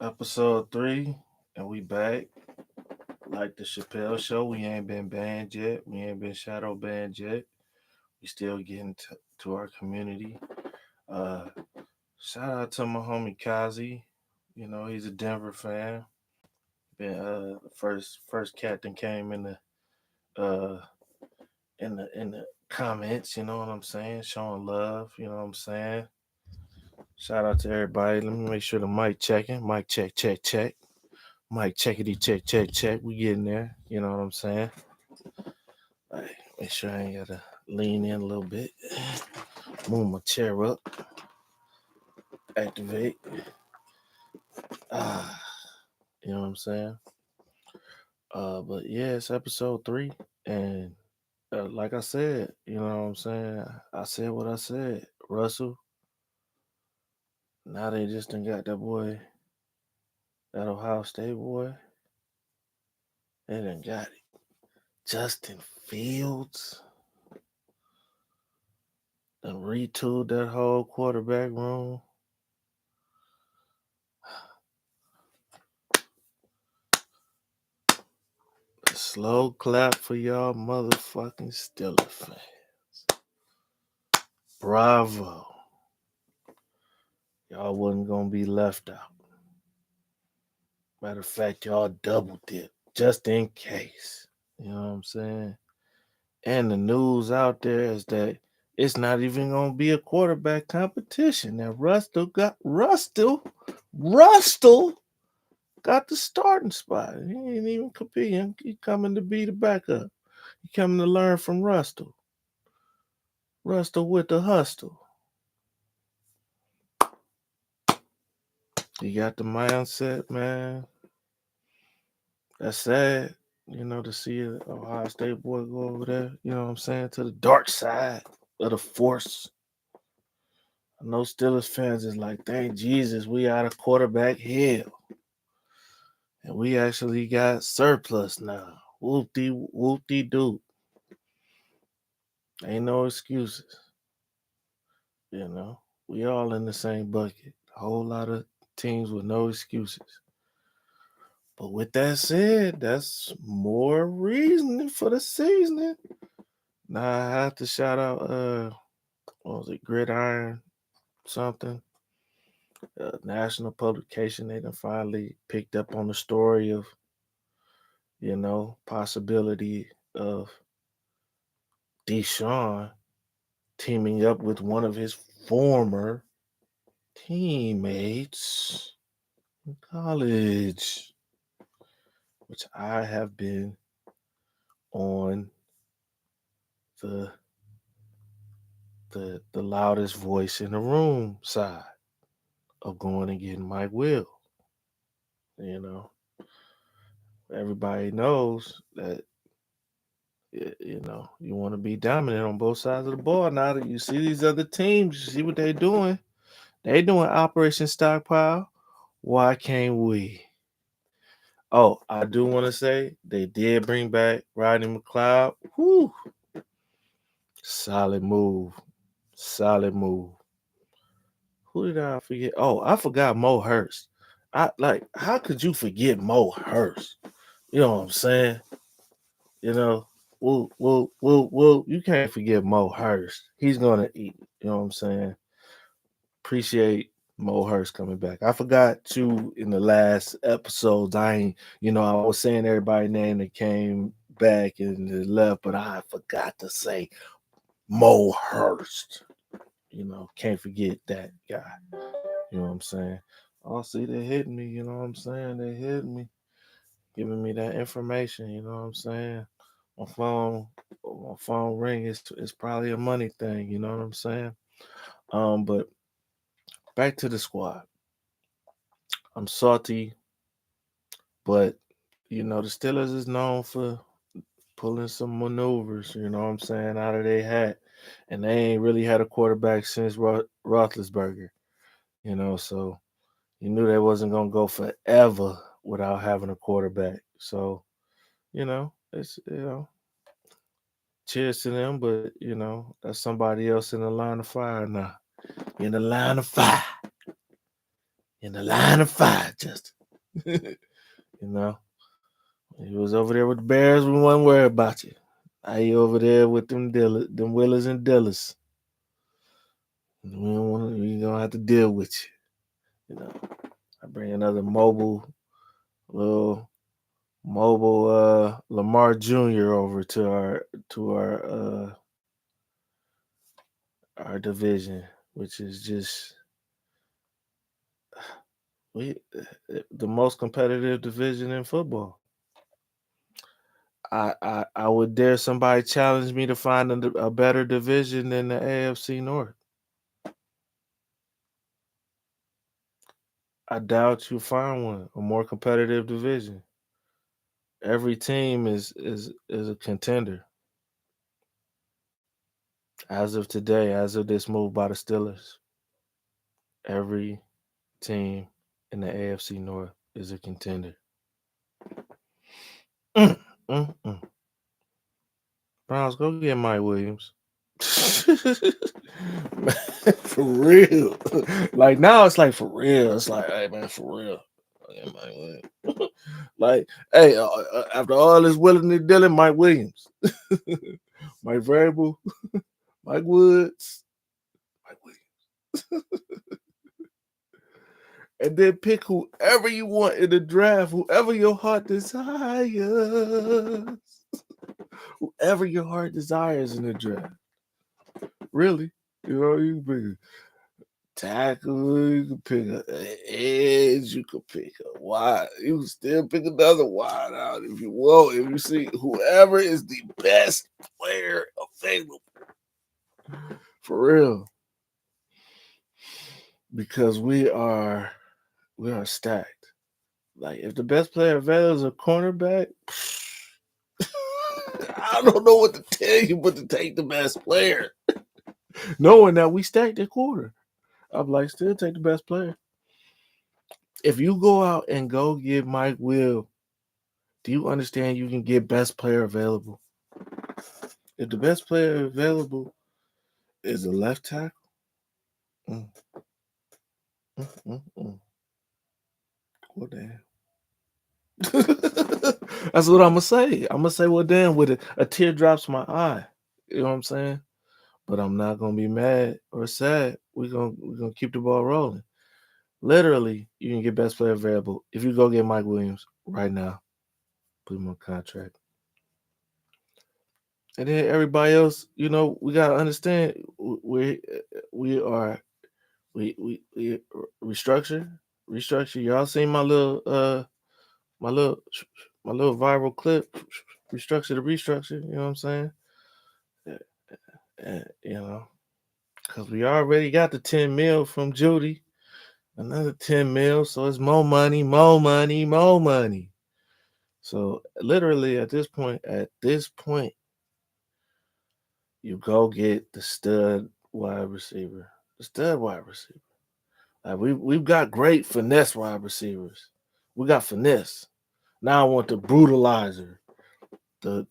Episode 3, and we back. Like the Chappelle show, we ain't been banned yet. We ain't been shadow banned yet. We still getting to our community. Uh, Shout out to my homie Kazi. You know, he's a Denver fan. Been the first captain came uh in the comments, you know what I'm saying? Showing love, you know what I'm saying? Shout out to everybody. Let me make sure the mic checking. Mic check, check, check. Mic checkity check, check, check. We getting there. You know what I'm saying? All right, make sure I ain't gotta lean in a little bit. Move my chair up. Activate. Ah, you know what I'm saying? But yeah, it's episode 3, and like I said, you know what I'm saying? I said what I said. Russell. Now they just done got that boy, that Ohio State boy. They done got it. Justin Fields. Done retooled that whole quarterback room. A slow clap for y'all motherfucking Steelers fans. Bravo. Y'all wasn't gonna be left out. Matter of fact, y'all double dip just in case. You know what I'm saying? And the news out there is that it's not even gonna be a quarterback competition. Now Rustle got the starting spot. He ain't even competing. He coming to be the backup. He coming to learn from Rustle. Rustle with the hustle. He got the mindset, man. That's sad, to see a Ohio State boy go over there, you know what I'm saying, to the dark side of the force. I know Steelers fans is like, thank Jesus, we out of quarterback hell. And we actually got surplus now. Whoop-de doop. Ain't no excuses. We all in the same bucket. A whole lot of teams with no excuses. But with that said, that's more reasoning for the seasoning. Now I have to shout out what was it, Gridiron something? National publication. They done finally picked up on the story of, possibility of Deshaun teaming up with one of his former teammates in college, which I have been on the the loudest voice in the room side of going and getting Mike Will. Everybody knows that you want to be dominant on both sides of the ball. Now that you see these other teams, you see what they're doing. They doing Operation Stockpile. Why can't we? Oh, I do want to say they did bring back Rodney McLeod. Whew. Solid move. Solid move. Who did I forget? Oh, I forgot Mo Hurst. How could you forget Mo Hurst? You know what I'm saying? You can't forget Mo Hurst. He's gonna eat. You know what I'm saying? Appreciate Mo Hurst coming back. I forgot to in the last episodes. I was saying everybody's name that came back and left, but I forgot to say Mo Hurst. Can't forget that guy. You know what I'm saying? Oh, see, they hitting me. You know what I'm saying? They hitting me, giving me that information. You know what I'm saying? My phone ring is probably a money thing. You know what I'm saying? But back to the squad. I'm salty, but the Steelers is known for pulling some maneuvers. You know what I'm saying, out of their hat, and they ain't really had a quarterback since Roethlisberger. So you knew they wasn't gonna go forever without having a quarterback. So it's cheers to them, but that's somebody else in the line of fire now. In the line of fire. in the line of fire, Justin. You know, he was over there with the Bears. We wasn't worried about you. Now you over there with them Willers and Dillers. We don't want. We gonna have to deal with you. You know, I bring another little mobile Lamar Jr. over to our division, which is just we the most competitive division in football. I would dare somebody challenge me to find a better division than the AFC North. I doubt you find one, a more competitive division. Every team is a contender as of today, as of this move by the Steelers. Every team in the AFC North is a contender. Mm, mm, mm. Browns, go get Mike Williams. For real. Like now it's like for real. It's like, hey man, for real. Okay, Mike Williams. Like, hey, after all this willing and dealing, Mike Williams. Mike Variable, Mike Woods, Mike Williams. And then pick whoever you want in the draft, whoever your heart desires. Whoever your heart desires in the draft. Really? You know, you can pick a tackle, you can pick an edge, you can pick a wide. You can still pick another wide out if you want. If you see whoever is the best player available. For real. Because we are stacked. Like if the best player available is a cornerback, I don't know what to tell you but to take the best player. Knowing that we stacked at quarter. I'm like, still take the best player. If you go out and go get Mike Will, do you understand you can get best player available? If the best player available is a left tackle, mm, well, damn. That's what I'm gonna say. I'm gonna say, well, damn, with a tear drops my eye. You know what I'm saying? But I'm not gonna be mad or sad. We're gonna keep the ball rolling. Literally, you can get best player available if you go get Mike Williams right now. Put him on contract. And then everybody else, you know, we gotta understand we are we restructure. Y'all seen my little my little my little viral clip, restructure the restructure. You know what I'm saying? You know, because we already got the 10 mil from Judy, another 10 mil, so it's more money, more money, more money. So literally at this point, you go get the stud wide receiver. The stud wide receiver. Like we've got great finesse wide receivers. We got finesse. Now I want the brutalizer, the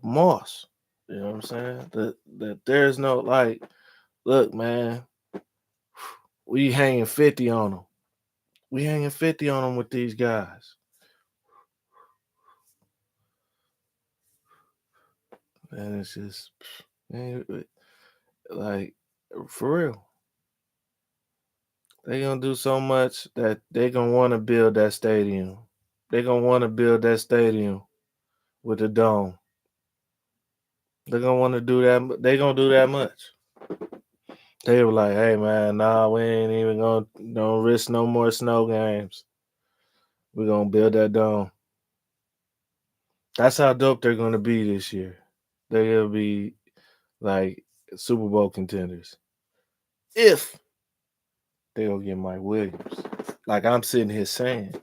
Moss. You know what I'm saying? That there's no like, look, man, we hanging 50 on them. We hanging 50 on them with these guys. And it's just, man, like, for real. They gonna do so much that they gonna want to build that stadium. They gonna want to build that stadium with a dome. They're gonna want to do that. They gonna do that much. They were like, "Hey man, nah, we ain't even gonna don't risk no more snow games. We're gonna build that dome." That's how dope they're gonna be this year. They're gonna be like Super Bowl contenders if they gonna get Mike Williams. Like I'm sitting here saying,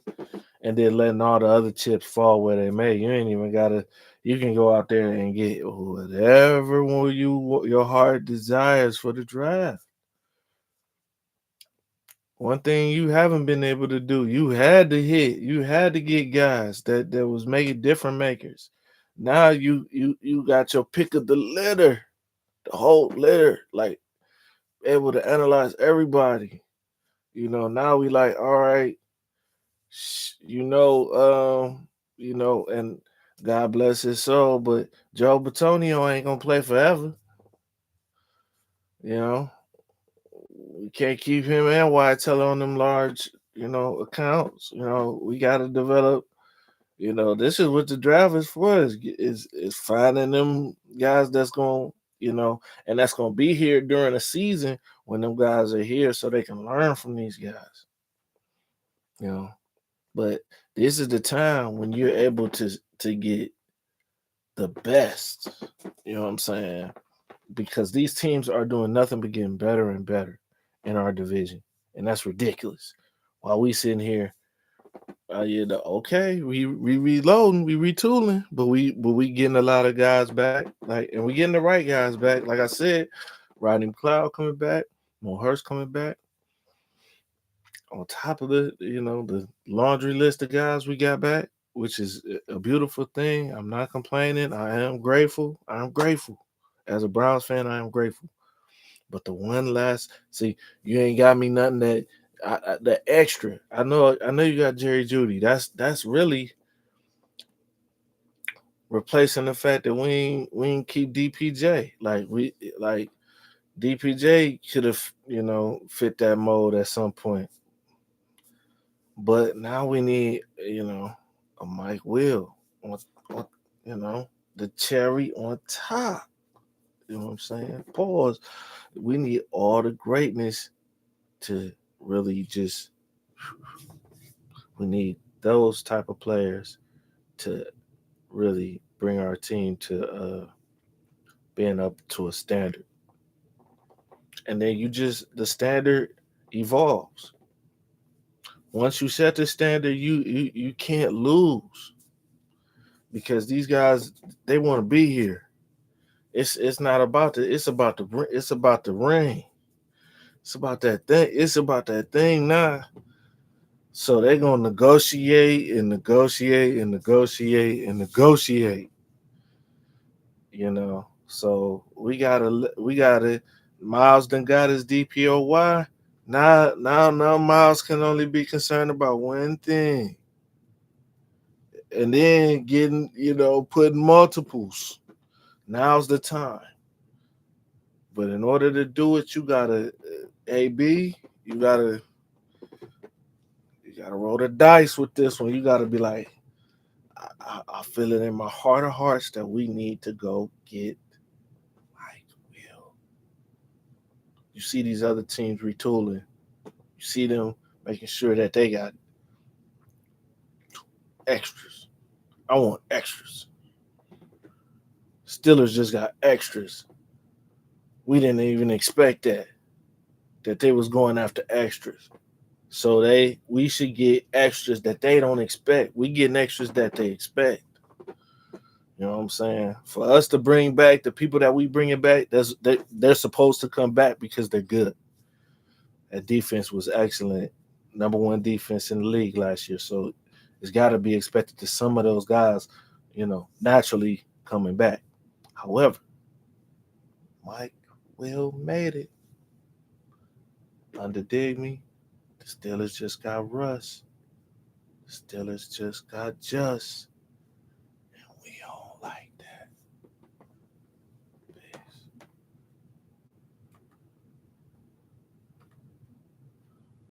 and then letting all the other chips fall where they may. You ain't even gotta. You can go out there and get whatever your heart desires for the draft. One thing you haven't been able to do, you had to hit. You had to get guys that was making different makers. Now you got your pick of the litter, the whole litter, like able to analyze everybody Now we like, all right, and God bless his soul, but Joe Batonio ain't gonna play forever. You know, we can't keep him and White Teller on them large, accounts. We got to develop. This is what the draft is for. Is finding them guys that's going, and that's going to be here during the season when them guys are here, so they can learn from these guys. You know, but this is the time when you're able to get the best. You know what I'm saying? Because these teams are doing nothing but getting better and better in our division, and that's ridiculous. While we sitting here, okay, we reloading, we retooling, but we getting a lot of guys back, and we getting the right guys back. Like I said, Rodney McLeod coming back, Mo Hurst coming back. On top of the laundry list of guys we got back, which is a beautiful thing. I'm not complaining. I am grateful. I'm grateful. As a Browns fan, I am grateful. But the one last, see, you ain't got me nothing the extra. I know you got Jerry Judy. That's really replacing the fact that we ain't keep DPJ. Like DPJ could have fit that mold at some point. But now we need a Mike Will on the cherry on top. You know what I'm saying? Pause. We need all the greatness to really just. We need those type of players to really bring our team to being up to a standard. And then the standard evolves. Once you set the standard, you can't lose because these guys they want to be here. It's not about the ring. It's about that thing. It's about that thing now. So they're gonna negotiate and negotiate and negotiate and negotiate. So we gotta. Miles done got his DPOY. Now Miles can only be concerned about one thing, and then getting putting multiples. Now's the time. But in order to do it, you gotta AB. You gotta roll the dice with this one. You gotta be like, I feel it in my heart of hearts that we need to go get Mike Will. You see these other teams retooling. You see them making sure that they got extras. I want extras. Steelers just got extras. We didn't even expect that they was going after extras. So we should get extras that they don't expect. We getting extras that they expect. You know what I'm saying? For us to bring back the people that we bringing back, they're supposed to come back because they're good. That defense was excellent. Number one defense in the league last year. So it's got to be expected that some of those guys, naturally coming back. However, Mike Will made it. Underdig me. The Steelers just got Russ. The Steelers just got Just.